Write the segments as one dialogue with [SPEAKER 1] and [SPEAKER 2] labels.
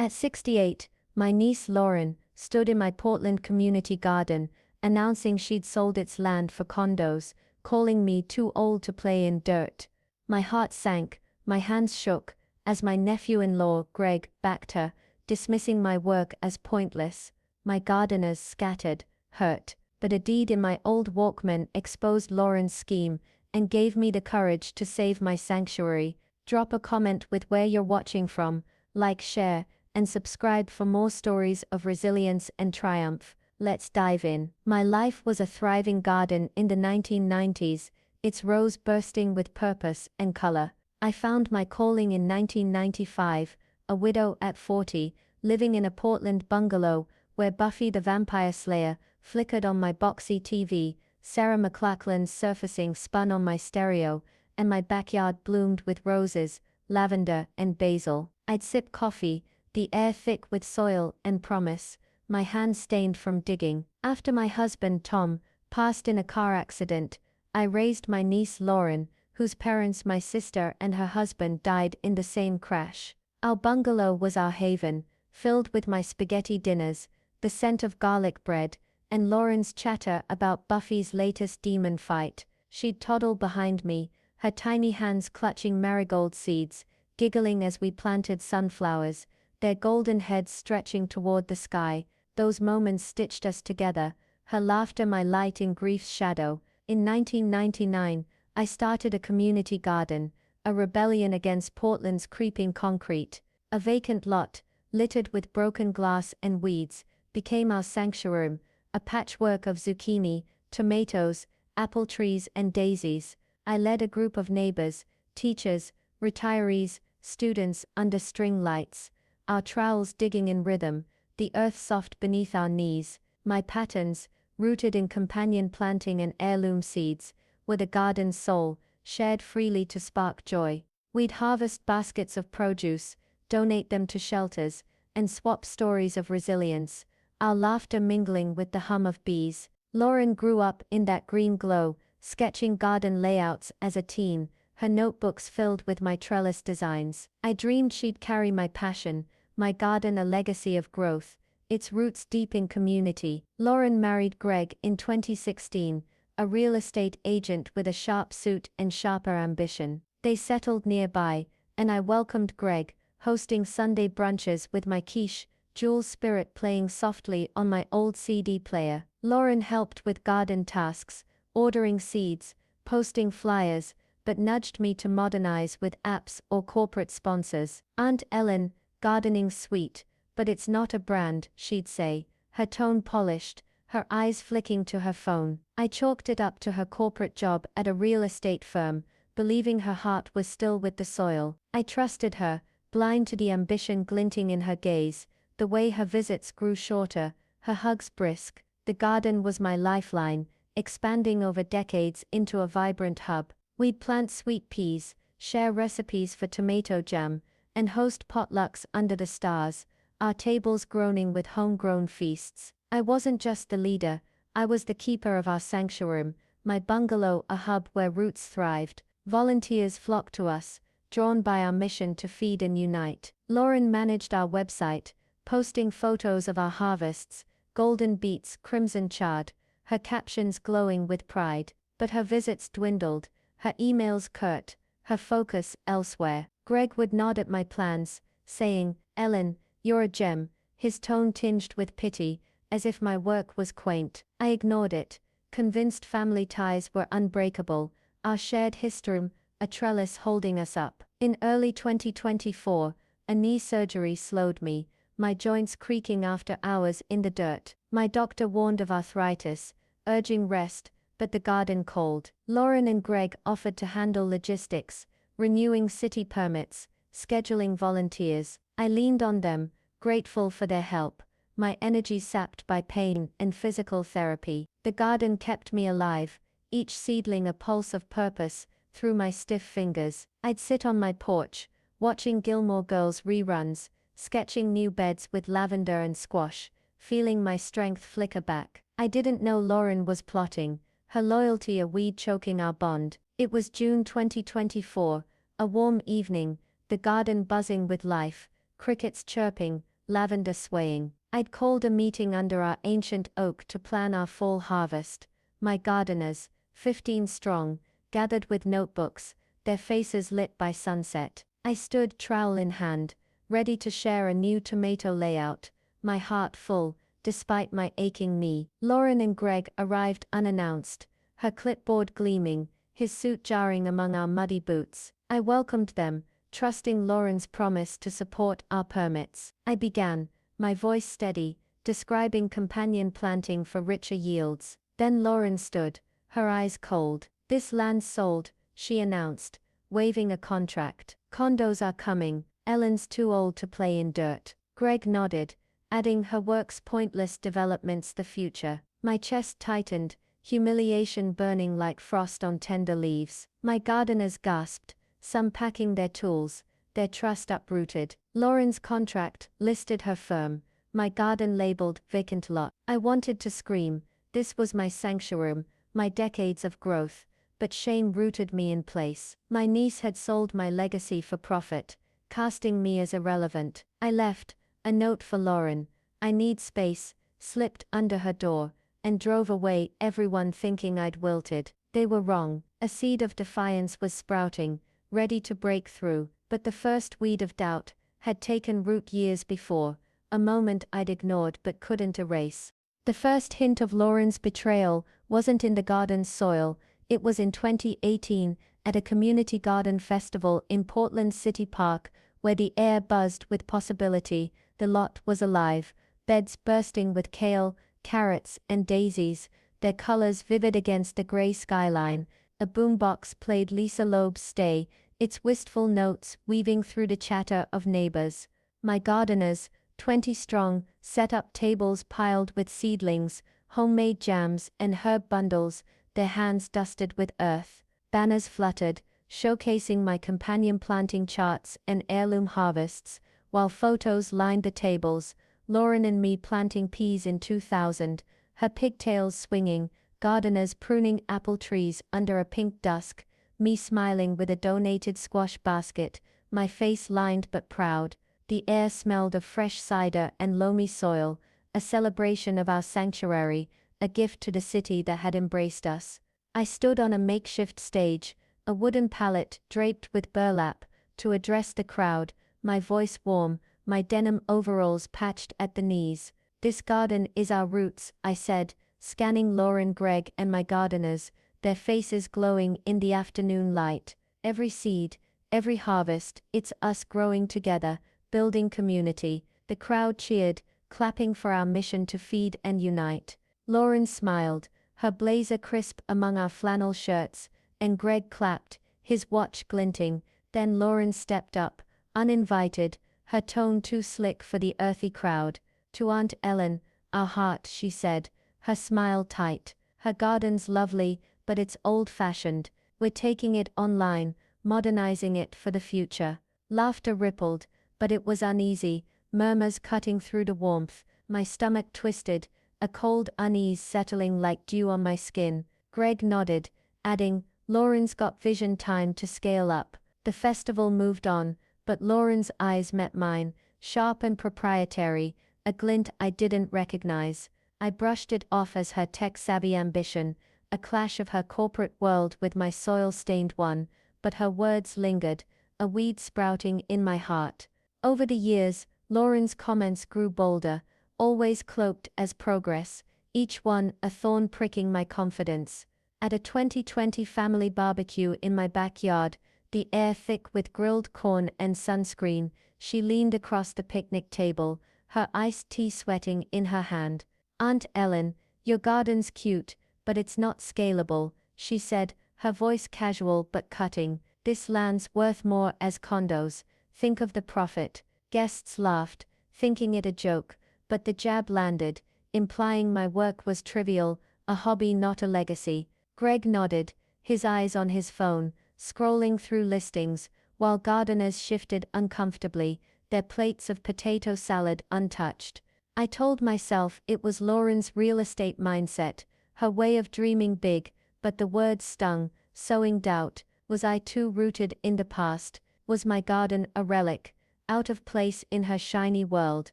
[SPEAKER 1] At 68, my niece Lauren stood in my Portland community garden, announcing she'd sold its land for condos, calling me too old to play in dirt. My heart sank, my hands shook, as my nephew-in-law, Greg, backed her, dismissing my work as pointless. My gardeners scattered, hurt, but a deed in my old Walkman exposed Lauren's scheme and gave me the courage to save my sanctuary. Drop a comment with where you're watching from, like, share, and subscribe for more stories of resilience and triumph. Let's dive in. My life was a thriving garden in the 1990s, its rows bursting with purpose and color. I found my calling in 1995, a widow at 40, living in a Portland bungalow where Buffy the Vampire Slayer flickered on my boxy TV, Sarah McLachlan's surfacing spun on my stereo, and my backyard bloomed with roses, lavender, and basil. I'd sip coffee, the air thick with soil and promise, my hands stained from digging. After my husband Tom passed in a car accident, I raised my niece Lauren, whose parents, my sister and her husband, died in the same crash. Our bungalow was our haven, filled with my spaghetti dinners, the scent of garlic bread, and Lauren's chatter about Buffy's latest demon fight. She'd toddle behind me, her tiny hands clutching marigold seeds, giggling as we planted sunflowers, their golden heads stretching toward the sky. Those moments stitched us together, her laughter my light in grief's shadow. In 1999, I started a community garden, a rebellion against Portland's creeping concrete. A vacant lot, littered with broken glass and weeds, became our sanctuary, a patchwork of zucchini, tomatoes, apple trees and daisies. I led a group of neighbors, teachers, retirees, students under string lights, our trowels digging in rhythm, the earth soft beneath our knees. My patterns, rooted in companion planting and heirloom seeds, were the garden's soul, shared freely to spark joy. We'd harvest baskets of produce, donate them to shelters, and swap stories of resilience, our laughter mingling with the hum of bees. Lauren grew up in that green glow, sketching garden layouts as a teen, her notebooks filled with my trellis designs. I dreamed she'd carry my passion, my garden a legacy of growth, its roots deep in community. Lauren married Greg in 2016, a real estate agent with a sharp suit and sharper ambition. They settled nearby, and I welcomed Greg, hosting Sunday brunches with my quiche, Jules Spirit playing softly on my old CD player. Lauren helped with garden tasks, ordering seeds, posting flyers, but nudged me to modernize with apps or corporate sponsors. Aunt Ellen, gardening's sweet, but it's not a brand, she'd say, her tone polished, her eyes flicking to her phone. I chalked it up to her corporate job at a real estate firm, believing her heart was still with the soil. I trusted her, blind to the ambition glinting in her gaze. The way her visits grew shorter, her hugs brisk. The garden was my lifeline, expanding over decades into a vibrant hub. We'd plant sweet peas, share recipes for tomato jam, and host potlucks under the stars, our tables groaning with homegrown feasts. I wasn't just the leader, I was the keeper of our sanctuary, my bungalow a hub where roots thrived. Volunteers flocked to us, drawn by our mission to feed and unite. Lauren managed our website, posting photos of our harvests, golden beets, crimson chard, her captions glowing with pride. But her visits dwindled, her emails curt, her focus elsewhere. Greg would nod at my plans, saying, "Ellen, you're a gem," his tone tinged with pity, as if my work was quaint. I ignored it, convinced family ties were unbreakable, our shared history, a trellis holding us up. In early 2024, a knee surgery slowed me, my joints creaking after hours in the dirt. My doctor warned of arthritis, urging rest, but the garden called. Lauren and Greg offered to handle logistics, renewing city permits, scheduling volunteers. I leaned on them, grateful for their help, my energy sapped by pain and physical therapy. The garden kept me alive, each seedling a pulse of purpose. Through my stiff fingers, I'd sit on my porch, watching Gilmore Girls reruns, sketching new beds with lavender and squash, feeling my strength flicker back. I didn't know Lauren was plotting, her loyalty a weed choking our bond. It was June 2024, a warm evening, the garden buzzing with life, crickets chirping, lavender swaying. I'd called a meeting under our ancient oak to plan our fall harvest. My gardeners, 15 strong, gathered with notebooks, their faces lit by sunset. I stood trowel in hand, ready to share a new tomato layout, my heart full, despite my aching knee. Lauren and Greg arrived unannounced, her clipboard gleaming, his suit jarring among our muddy boots. I welcomed them, trusting Lauren's promise to support our permits. I began, my voice steady, describing companion planting for richer yields. Then Lauren stood, her eyes cold. "This land's sold," she announced, waving a contract. "Condos are coming, Ellen's too old to play in dirt." Greg nodded, adding, "Her work's pointless development's the future." My chest tightened, humiliation burning like frost on tender leaves. My gardeners gasped, some packing their tools, their trust uprooted. Lauren's contract listed her firm, my garden labeled vacant lot. I wanted to scream, this was my sanctuary, my decades of growth, but shame rooted me in place. My niece had sold my legacy for profit, casting me as irrelevant. I left, a note for Lauren, "I need space," slipped under her door, and drove away, everyone thinking I'd wilted. They were wrong. A seed of defiance was sprouting, ready to break through, but the first weed of doubt had taken root years before, a moment I'd ignored but couldn't erase. The first hint of Lauren's betrayal wasn't in the garden's soil, it was in 2018, at a community garden festival in Portland City Park, where the air buzzed with possibility. The lot was alive, beds bursting with kale, carrots, and daisies, their colors vivid against the gray skyline. A boombox played Lisa Loeb's Stay, its wistful notes weaving through the chatter of neighbors. My gardeners, 20 strong, set up tables piled with seedlings, homemade jams, and herb bundles, their hands dusted with earth. Banners fluttered, showcasing my companion planting charts and heirloom harvests, while photos lined the tables. Lauren and me planting peas in 2000, her pigtails swinging, gardeners pruning apple trees under a pink dusk, me smiling with a donated squash basket, my face lined but proud. The air smelled of fresh cider and loamy soil, a celebration of our sanctuary, a gift to the city that had embraced us. I stood on a makeshift stage, a wooden pallet draped with burlap, to address the crowd, my voice warm, my denim overalls patched at the knees. "This garden is our roots," I said, scanning Lauren, Greg, and my gardeners, their faces glowing in the afternoon light. "Every seed, every harvest, it's us growing together, building community." The crowd cheered, clapping for our mission to feed and unite. Lauren smiled, her blazer crisp among our flannel shirts, and Greg clapped, his watch glinting. Then Lauren stepped up, uninvited, her tone too slick for the earthy crowd. "To Aunt Ellen, our heart," she said, her smile tight. "Her garden's lovely, but it's old-fashioned. We're taking it online, modernizing it for the future." Laughter rippled, but it was uneasy, murmurs cutting through the warmth. My stomach twisted, a cold unease settling like dew on my skin. Greg nodded, adding, "Lauren's got vision, time to scale up." The festival moved on, but Lauren's eyes met mine, sharp and proprietary, a glint I didn't recognize. I brushed it off as her tech-savvy ambition, a clash of her corporate world with my soil-stained one, but her words lingered, a weed sprouting in my heart. Over the years, Lauren's comments grew bolder, always cloaked as progress, each one a thorn pricking my confidence. At a 2020 family barbecue in my backyard, the air thick with grilled corn and sunscreen, she leaned across the picnic table, her iced tea sweating in her hand. "Aunt Ellen, your garden's cute, but it's not scalable," she said, her voice casual but cutting. "This land's worth more as condos. Think of the profit." Guests laughed, thinking it a joke, but the jab landed, implying my work was trivial, a hobby not a legacy. Greg nodded, his eyes on his phone, scrolling through listings, while gardeners shifted uncomfortably, their plates of potato salad untouched. I told myself it was Lauren's real estate mindset, her way of dreaming big, but the words stung, sowing doubt. Was I too rooted in the past? Was my garden a relic, out of place in her shiny world?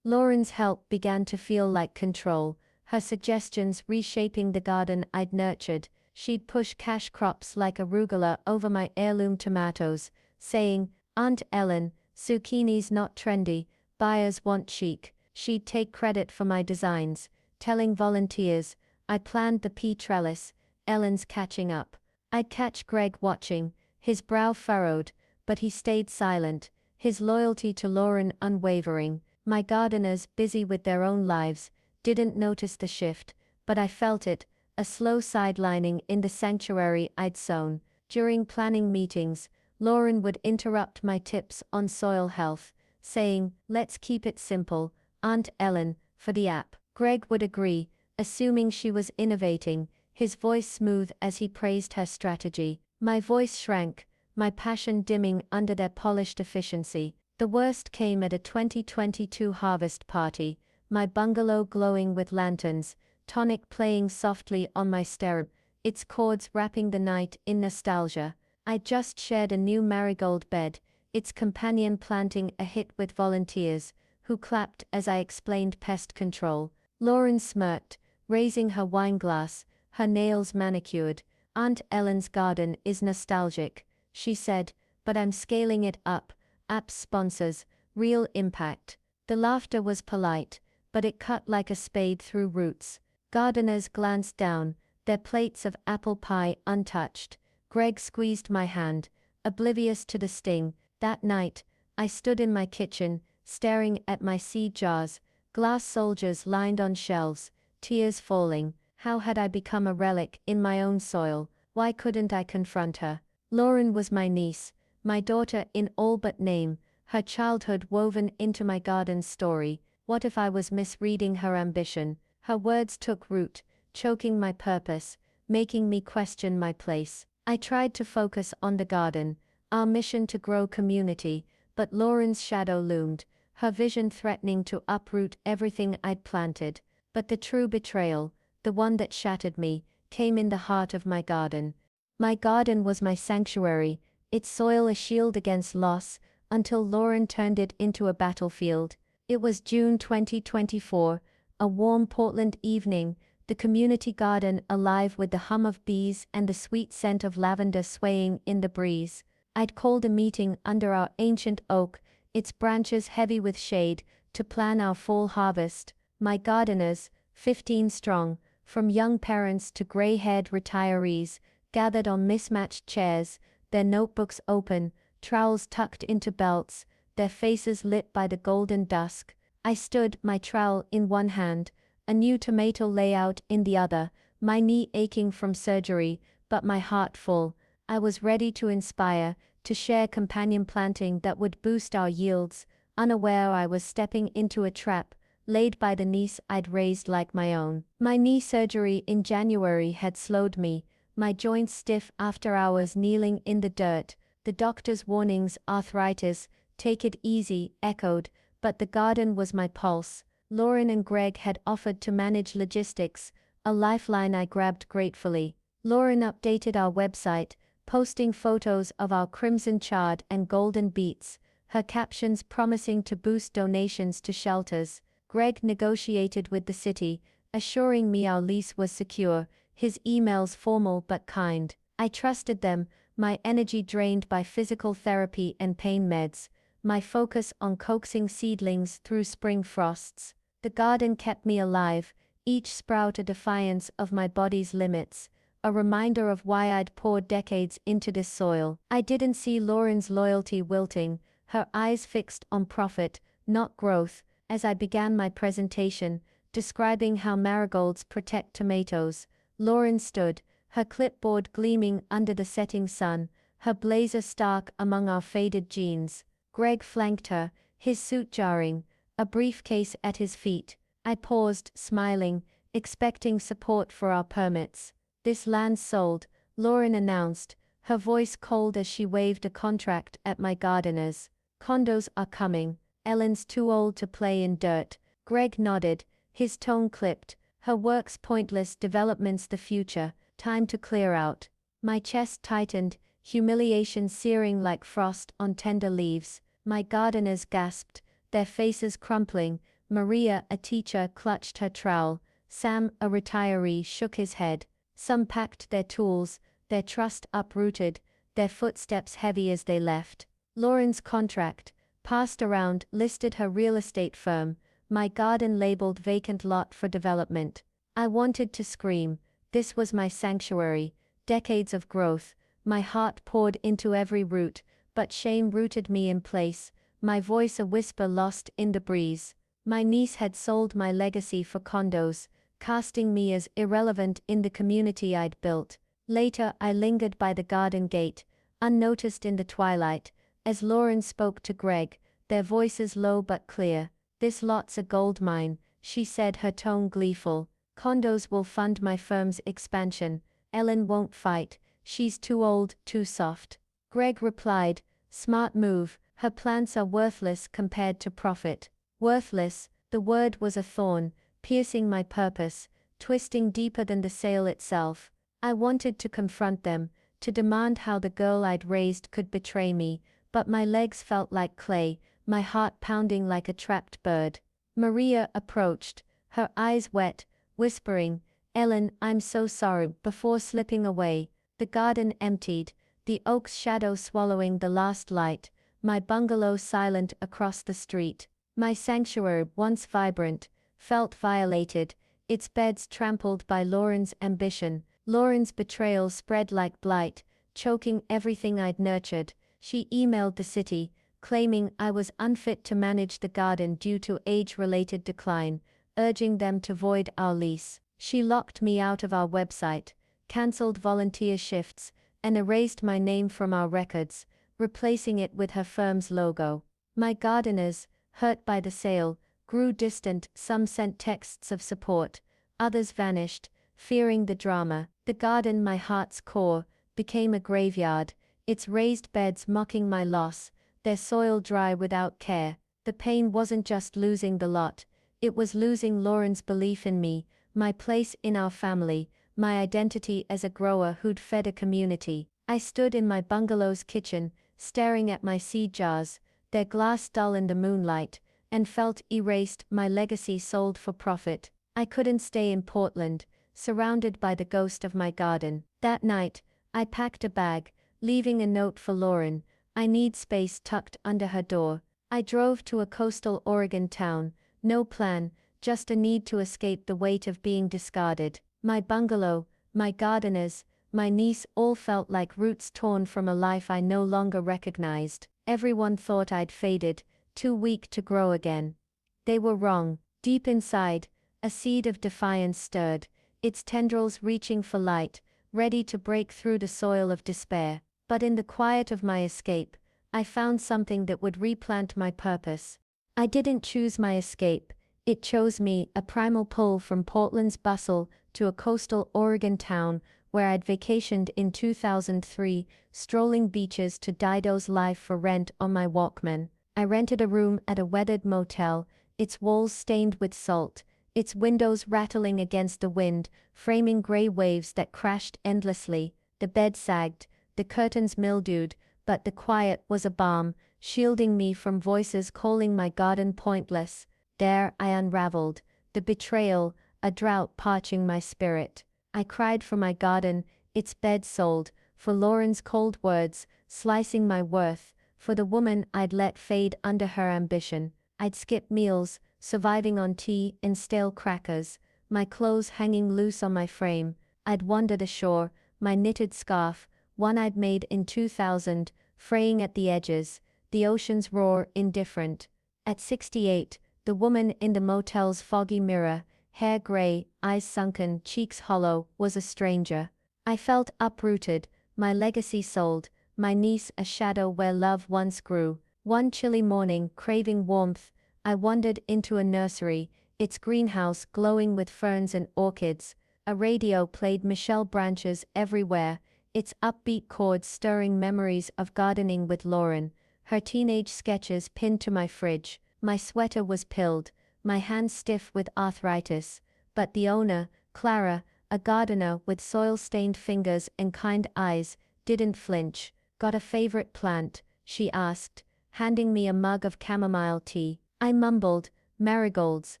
[SPEAKER 1] Lauren's help began to feel like control, her suggestions reshaping the garden I'd nurtured. She'd push cash crops like arugula over my heirloom tomatoes, saying, "Aunt Ellen, zucchini's not trendy, buyers want chic." She'd take credit for my designs, telling volunteers, "I planned the pea trellis, Ellen's catching up." I'd catch Greg watching, his brow furrowed, but he stayed silent, his loyalty to Lauren unwavering. My gardeners, busy with their own lives, didn't notice the shift, but I felt it, a slow sidelining in the sanctuary I'd sown. During planning meetings, Lauren would interrupt my tips on soil health, saying, "Let's keep it simple, Aunt Ellen, for the app." Greg would agree, assuming she was innovating, his voice smooth as he praised her strategy. My voice shrank, my passion dimming under their polished efficiency. The worst came at a 2022 harvest party, my bungalow glowing with lanterns, tonic playing softly on my stereo, its chords wrapping the night in nostalgia. I just shared a new marigold bed, its companion planting a hit with volunteers, who clapped as I explained pest control. Lauren smirked, raising her wine glass, her nails manicured. "Aunt Ellen's garden is nostalgic," she said, "but I'm scaling it up. App sponsors, real impact." The laughter was polite, but it cut like a spade through roots. Gardeners glanced down, their plates of apple pie untouched. Greg squeezed my hand, oblivious to the sting. That night, I stood in my kitchen, staring at my seed jars, glass soldiers lined on shelves, tears falling. How had I become a relic in my own soil? Why couldn't I confront her? Lauren was my niece, my daughter in all but name, her childhood woven into my garden's story. What if I was misreading her ambition? Her words took root, choking my purpose, making me question my place. I tried to focus on the garden, our mission to grow community, but Lauren's shadow loomed, her vision threatening to uproot everything I'd planted. But the true betrayal, the one that shattered me, came in the heart of my garden. My garden was my sanctuary, its soil a shield against loss, until Lauren turned it into a battlefield. It was June 2024, a warm Portland evening, the community garden alive with the hum of bees and the sweet scent of lavender swaying in the breeze. I'd called a meeting under our ancient oak, its branches heavy with shade, to plan our fall harvest. My gardeners, 15 strong, from young parents to gray-haired retirees, gathered on mismatched chairs, their notebooks open, trowels tucked into belts, their faces lit by the golden dusk. I stood, my trowel in one hand, a new tomato layout in the other, my knee aching from surgery, but my heart full. I was ready to inspire, to share companion planting that would boost our yields, unaware I was stepping into a trap, laid by the niece I'd raised like my own. My knee surgery in January had slowed me, my joints stiff after hours kneeling in the dirt. The doctor's warnings, arthritis, take it easy, echoed, but the garden was my pulse. Lauren and Greg had offered to manage logistics, a lifeline I grabbed gratefully. Lauren updated our website, posting photos of our crimson chard and golden beets, her captions promising to boost donations to shelters. Greg negotiated with the city, assuring me our lease was secure, his emails formal but kind. I trusted them, my energy drained by physical therapy and pain meds, my focus on coaxing seedlings through spring frosts. The garden kept me alive, each sprout a defiance of my body's limits, a reminder of why I'd poured decades into this soil. I didn't see Lauren's loyalty wilting, her eyes fixed on profit, not growth. As I began my presentation, describing how marigolds protect tomatoes, Lauren stood, her clipboard gleaming under the setting sun, her blazer stark among our faded jeans. Greg flanked her, his suit jarring, a briefcase at his feet. I paused, smiling, expecting support for our permits. "This land's sold," Lauren announced, her voice cold as she waved a contract at my gardeners. "Condos are coming. Ellen's too old to play in dirt." Greg nodded, his tone clipped, her work's pointless development's the future, time to clear out. My chest tightened, humiliation searing like frost on tender leaves. My gardeners gasped, their faces crumpling, Maria, a teacher, clutched her trowel. Sam, a retiree, shook his head. Some packed their tools, their trust uprooted, their footsteps heavy as they left. Lauren's contract, passed around, listed her real estate firm, my garden labeled vacant lot for development. I wanted to scream. This was my sanctuary, decades of growth. My heart poured into every root, but shame rooted me in place, my voice a whisper lost in the breeze. My niece had sold my legacy for condos, casting me as irrelevant in the community I'd built. Later, I lingered by the garden gate, unnoticed in the twilight, as Lauren spoke to Greg, their voices low but clear. This lot's a gold mine, she said, her tone gleeful. Condos will fund my firm's expansion. Ellen won't fight, she's too old, too soft. Greg replied, smart move, her plants are worthless compared to profit. Worthless, the word was a thorn, piercing my purpose, twisting deeper than the sale itself. I wanted to confront them, to demand how the girl I'd raised could betray me, but my legs felt like clay, my heart pounding like a trapped bird. Maria approached, her eyes wet, whispering, Ellen, I'm so sorry, before slipping away. The garden emptied, the oak's shadow swallowing the last light, my bungalow silent across the street. My sanctuary, once vibrant, felt violated, its beds trampled by Lauren's ambition. Lauren's betrayal spread like blight, choking everything I'd nurtured. She emailed the city, claiming I was unfit to manage the garden due to age-related decline, urging them to void our lease. She locked me out of our website, cancelled volunteer shifts, and erased my name from our records, replacing it with her firm's logo. My gardeners, hurt by the sale, grew distant. Some sent texts of support, others vanished, fearing the drama. The garden, my heart's core, became a graveyard, its raised beds mocking my loss, their soil dry without care. The pain wasn't just losing the lot, it was losing Lauren's belief in me, my place in our family, my identity as a grower who'd fed a community. I stood in my bungalow's kitchen, staring at my seed jars, their glass dull in the moonlight, and felt erased, my legacy sold for profit. I couldn't stay in Portland, surrounded by the ghost of my garden. That night, I packed a bag, leaving a note for Lauren. I need space tucked under her door. I drove to a coastal Oregon town, no plan, just a need to escape the weight of being discarded. My bungalow, my gardeners, my niece all felt like roots torn from a life I no longer recognized. Everyone thought I'd faded, too weak to grow again. They were wrong. Deep inside, a seed of defiance stirred, its tendrils reaching for light, ready to break through the soil of despair. But in the quiet of my escape, I found something that would replant my purpose. I didn't choose my escape, it chose me, a primal pull from Portland's bustle to a coastal Oregon town where I'd vacationed in 2003, strolling beaches to Dido's Life for Rent on my Walkman. I rented a room at a weathered motel, its walls stained with salt, its windows rattling against the wind, framing gray waves that crashed endlessly. The bed sagged, the curtains mildewed, but the quiet was a balm, shielding me from voices calling my garden pointless. There I unraveled, the betrayal, a drought parching my spirit. I cried for my garden, its bed sold, for Lauren's cold words, slicing my worth, for the woman I'd let fade under her ambition. I'd skip meals, surviving on tea and stale crackers, my clothes hanging loose on my frame. I'd wandered ashore, my knitted scarf, one I'd made in 2000, fraying at the edges, the ocean's roar indifferent. At 68, the woman in the motel's foggy mirror, hair gray, eyes sunken, cheeks hollow, was a stranger. I felt uprooted, my legacy sold, my niece a shadow where love once grew. One chilly morning, craving warmth, I wandered into a nursery, its greenhouse glowing with ferns and orchids. A radio played Michelle Branches everywhere, its upbeat chords stirring memories of gardening with Lauren, her teenage sketches pinned to my fridge. My sweater was pilled, my hands stiff with arthritis, but the owner, Clara, a gardener with soil-stained fingers and kind eyes, didn't flinch. Got a favorite plant? She asked, handing me a mug of chamomile tea. I mumbled, Marigolds,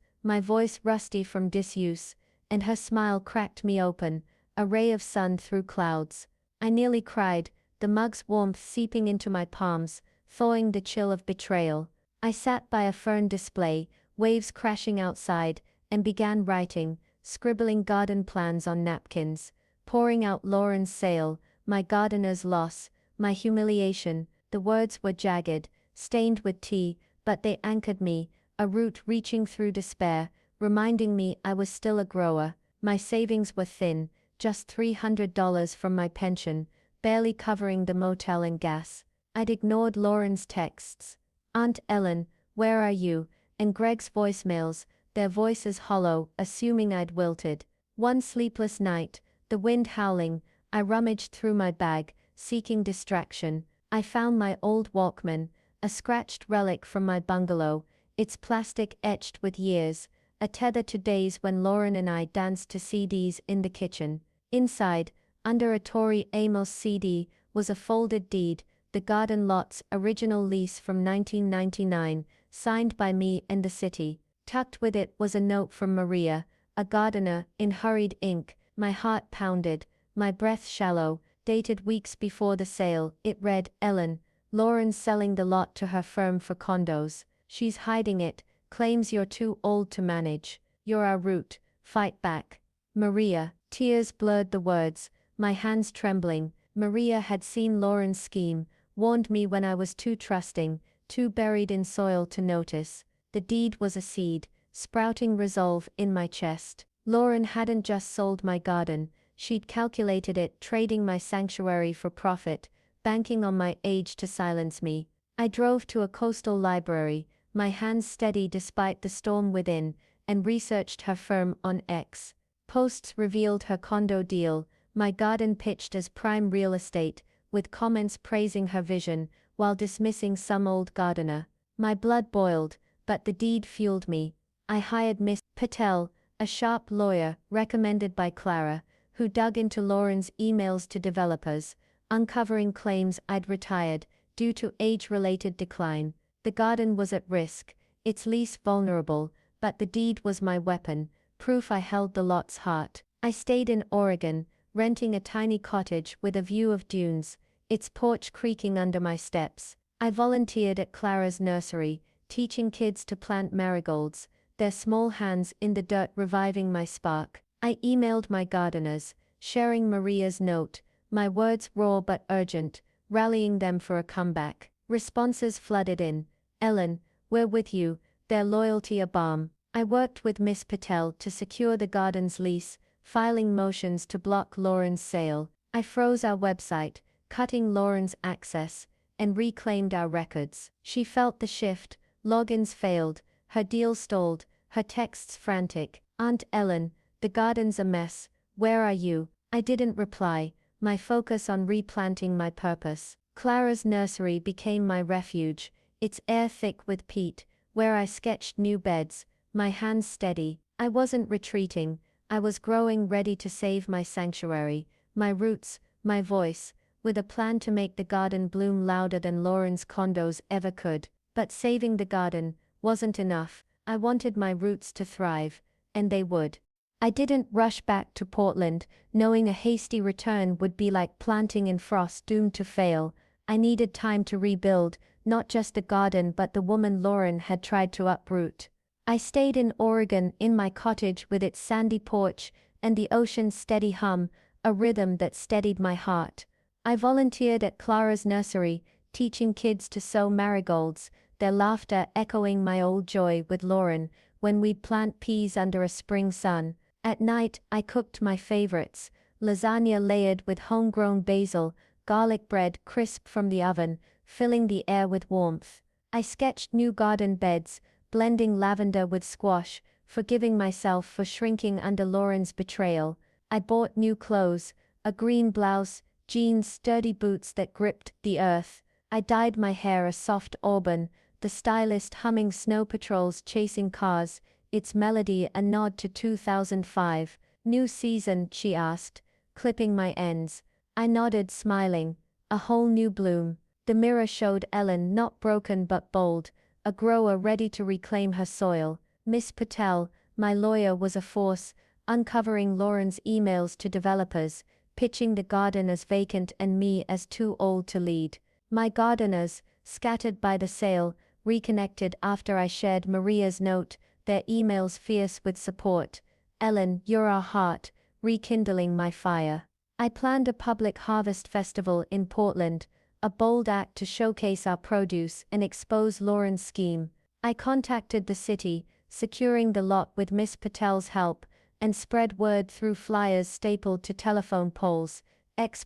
[SPEAKER 1] my voice rusty from disuse, and her smile cracked me open, a ray of sun through clouds. I nearly cried, the mug's warmth seeping into my palms, thawing the chill of betrayal. I sat by a fern display, waves crashing outside, and began writing, scribbling garden plans on napkins, pouring out Lauren's sale, my gardener's loss, my humiliation. The words were jagged, stained with tea, but they anchored me, a root reaching through despair, reminding me I was still a grower. My savings were thin, just $300 from my pension, barely covering the motel and gas. I'd ignored Lauren's texts. Aunt Ellen, where are you? And Greg's voicemails, their voices hollow, assuming I'd wilted. One sleepless night, the wind howling, I rummaged through my bag, seeking distraction. I found my old Walkman, a scratched relic from my bungalow, its plastic etched with years, a tether to days when Lauren and I danced to CDs in the kitchen. Inside, under a Tori Amos CD, was a folded deed, the garden lot's original lease from 1999, signed by me and the city. Tucked with it was a note from Maria, a gardener, in hurried ink. My heart pounded, my breath shallow, dated weeks before the sale. It read, Ellen, Lauren's selling the lot to her firm for condos. She's hiding it, claims you're too old to manage. You're our root, fight back. Maria. Tears blurred the words, my hands trembling. Maria had seen Lauren's scheme, warned me when I was too trusting, too buried in soil to notice. The deed was a seed, sprouting resolve in my chest. Lauren hadn't just sold my garden, she'd calculated it, trading my sanctuary for profit, banking on my age to silence me. I drove to a coastal library, my hands steady despite the storm within, and researched her firm on X. Posts revealed her condo deal, my garden pitched as prime real estate, with comments praising her vision, while dismissing some old gardener. My blood boiled, but the deed fueled me. I hired Miss Patel, a sharp lawyer, recommended by Clara, who dug into Lauren's emails to developers, uncovering claims I'd retired, due to age-related decline. The garden was at risk, its lease vulnerable, but the deed was my weapon, proof I held the lot's heart. I stayed in Oregon, renting a tiny cottage with a view of dunes, its porch creaking under my steps. I volunteered at Clara's nursery, teaching kids to plant marigolds, their small hands in the dirt reviving my spark. I emailed my gardeners, sharing Maria's note, my words raw but urgent, rallying them for a comeback. Responses flooded in. Ellen, we're with you, their loyalty a balm. I worked with Miss Patel to secure the garden's lease, filing motions to block Lauren's sale. I froze our website, cutting Lauren's access, and reclaimed our records. She felt the shift, logins failed, her deal stalled, her texts frantic. Aunt Ellen, the garden's a mess, where are you? I didn't reply, my focus on replanting my purpose. Clara's nursery became my refuge, its air thick with peat, where I sketched new beds, my hands steady. I wasn't retreating, I was growing, ready to save my sanctuary, my roots, my voice, with a plan to make the garden bloom louder than Lauren's condos ever could. But saving the garden wasn't enough. I wanted my roots to thrive, and they would. I didn't rush back to Portland, knowing a hasty return would be like planting in frost doomed to fail. I needed time to rebuild, not just the garden but the woman Lauren had tried to uproot. I stayed in Oregon, in my cottage with its sandy porch and the ocean's steady hum, a rhythm that steadied my heart. I volunteered at Clara's nursery, teaching kids to sow marigolds, their laughter echoing my old joy with Lauren when we'd plant peas under a spring sun. At night, I cooked my favorites, lasagna layered with homegrown basil, garlic bread crisp from the oven, filling the air with warmth. I sketched new garden beds, blending lavender with squash, forgiving myself for shrinking under Lauren's betrayal. I bought new clothes, a green blouse, jeans, sturdy boots that gripped the earth. I dyed my hair a soft auburn, the stylist humming Snow Patrol's Chasing Cars, its melody a nod to 2005. New season, she asked, clipping my ends. I nodded, smiling. A whole new bloom. The mirror showed Ellen not broken but bold, a grower ready to reclaim her soil. Miss Patel, my lawyer, was a force, uncovering Lauren's emails to developers, pitching the garden as vacant and me as too old to lead. My gardeners, scattered by the sale, reconnected after I shared Maria's note, their emails fierce with support. Ellen, you're our heart, rekindling my fire. I planned a public harvest festival in Portland, a bold act to showcase our produce and expose Lauren's scheme. I contacted the city, securing the lot with Miss Patel's help, and spread word through flyers stapled to telephone poles,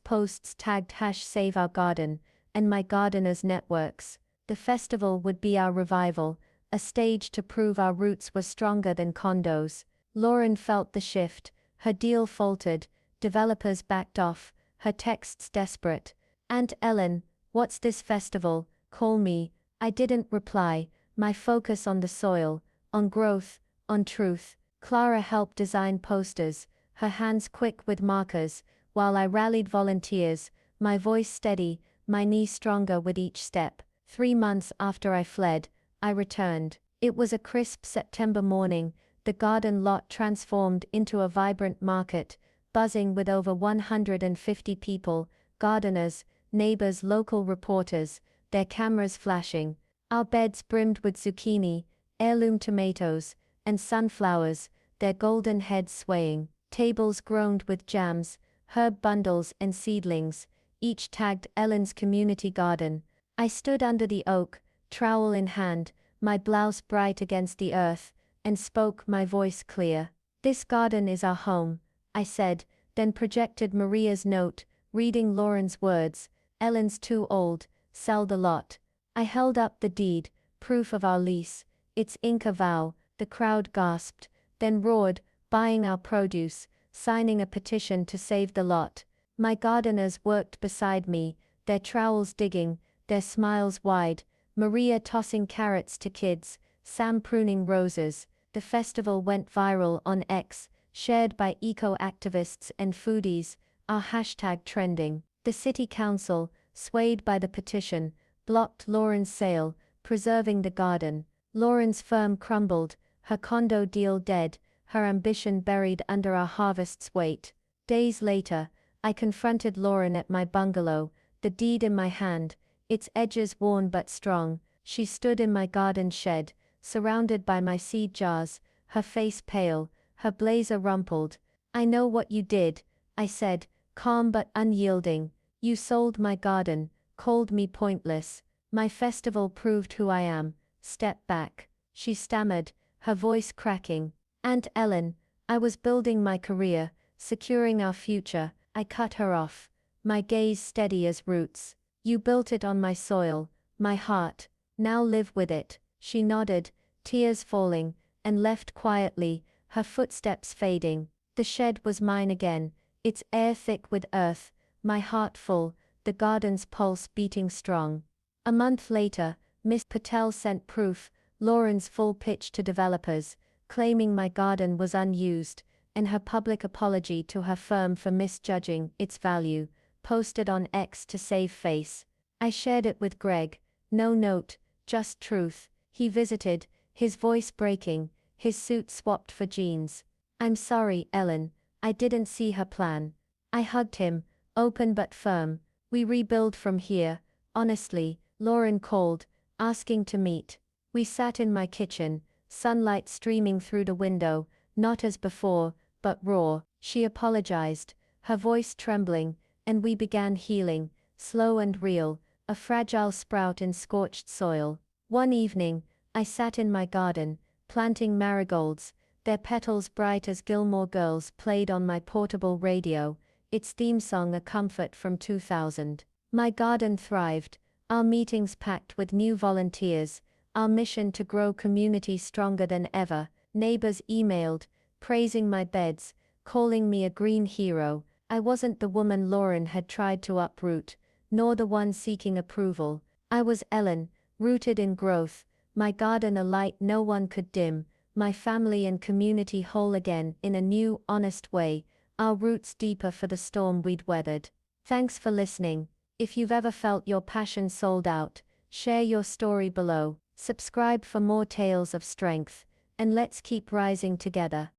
[SPEAKER 1] posts tagged #SaveOurGarden, and my gardeners' networks. The festival would be our revival, a stage to prove our roots were stronger than condos. Lauren felt the shift, her deal faltered, developers backed off, her texts desperate. Aunt Ellen, what's this festival? Call me. I didn't reply, my focus on the soil, on growth, on truth. Clara helped design posters, her hands quick with markers, while I rallied volunteers, my voice steady, my knee stronger with each step. 3 months after I fled, I returned. It was a crisp September morning, the garden lot transformed into a vibrant market, buzzing with over 150 people, gardeners, neighbors, local reporters, their cameras flashing. Our beds brimmed with zucchini, heirloom tomatoes, and sunflowers, their golden heads swaying. Tables groaned with jams, herb bundles and seedlings, each tagged Ellen's Community Garden. I stood under the oak, trowel in hand, my blouse bright against the earth, and spoke, my voice clear. This garden is our home, I said, then projected Maria's note, reading Lauren's words. Ellen's too old, sell the lot. I held up the deed, proof of our lease, its ink a vow. The crowd gasped, then roared, buying our produce, signing a petition to save the lot. My gardeners worked beside me, their trowels digging, their smiles wide, Maria tossing carrots to kids, Sam pruning roses. The festival went viral on X, shared by eco-activists and foodies, our hashtag trending. The city council, swayed by the petition, blocked Lauren's sale, preserving the garden. Lauren's firm crumbled, her condo deal dead, her ambition buried under our harvest's weight. Days later, I confronted Lauren at my bungalow, the deed in my hand, its edges worn but strong. She stood in my garden shed, surrounded by my seed jars, her face pale, her blazer rumpled. I know what you did, I said, calm but unyielding. You sold my garden, called me pointless. My festival proved who I am. Step back. She stammered, her voice cracking. Aunt Ellen, I was building my career, securing our future. I cut her off, my gaze steady as roots. You built it on my soil, my heart. Now live with it. She nodded, tears falling, and left quietly, her footsteps fading. The shed was mine again, its air thick with earth, my heart full, the garden's pulse beating strong. A month later, Miss Patel sent proof, Lauren's full pitch to developers, claiming my garden was unused, and her public apology to her firm for misjudging its value, posted on X to save face. I shared it with Greg, no note, just truth. He visited, his voice breaking, his suit swapped for jeans. I'm sorry, Ellen, I didn't see her plan. I hugged him, open but firm. We rebuild from here, honestly. Lauren called, asking to meet. We sat in my kitchen, sunlight streaming through the window, not as before, but raw. She apologized, her voice trembling, and we began healing, slow and real, a fragile sprout in scorched soil. One evening, I sat in my garden, planting marigolds, their petals bright as Gilmore Girls played on my portable radio, its theme song a comfort from 2000. My garden thrived, our meetings packed with new volunteers, our mission to grow community stronger than ever. Neighbors emailed, praising my beds, calling me a green hero. I wasn't the woman Lauren had tried to uproot, nor the one seeking approval. I was Ellen, rooted in growth, my garden a light no one could dim, my family and community whole again in a new, honest way, our roots deeper for the storm we'd weathered. Thanks for listening. If you've ever felt your passion sold out, share your story below. Subscribe for more tales of strength, and let's keep rising together.